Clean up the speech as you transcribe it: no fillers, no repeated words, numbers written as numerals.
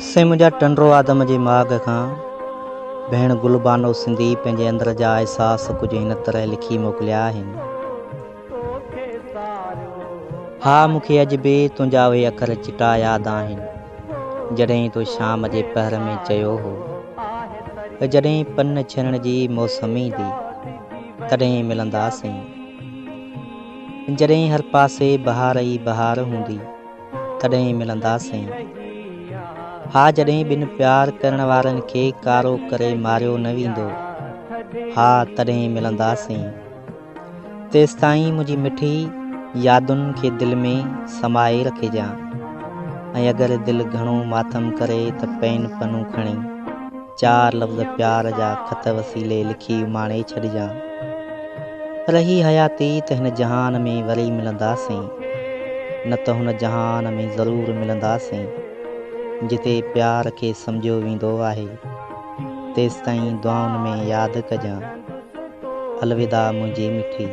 से मुंहिंजा टंडरो आदम जे माॻ खां भेण गुलबानो सिंधी पंहिंजे अंदर जा अहसास कुझु हिन तरह लिखी मोकिलिया आहिनि। हा, मूंखे अॼु बि तुंहिंजा उहे अखर चिटा यादि आहिनि जॾहिं तूं शाम जे पहर में चयो हो जॾहिं पन छणण जी मौसम ईंदी तॾहिं मिलंदासीं, जॾहिं हर पासे बहार ई बहार हूंदी तॾहिं मिलंदासीं। हा, जॾहिं ॿिनि प्यार करण वारनि खे कारो करे मारियो न वेंदो, हा तॾहिं मिलंदासीं। तेसि ताईं मुंहिंजी मिठी यादुनि खे दिलि में समाए रखिजांइ ऐं अगरि दिलि घणो मातम करे त पेन पनूं खणी 4 लफ़्ज़ प्यार जा ख़त वसीले लिखी उमाणे छॾिजांइ। रही हयाती त हिन जहान में वरी मिलंदासीं, न त हुन जहान में ज़रूरु मिलंदासीं जिते प्यार खे सम्झियो वेंदो आहे। तेसि ताईं दुआउनि में यादि कजांइ। अलविदा मुंहिंजी मिठी।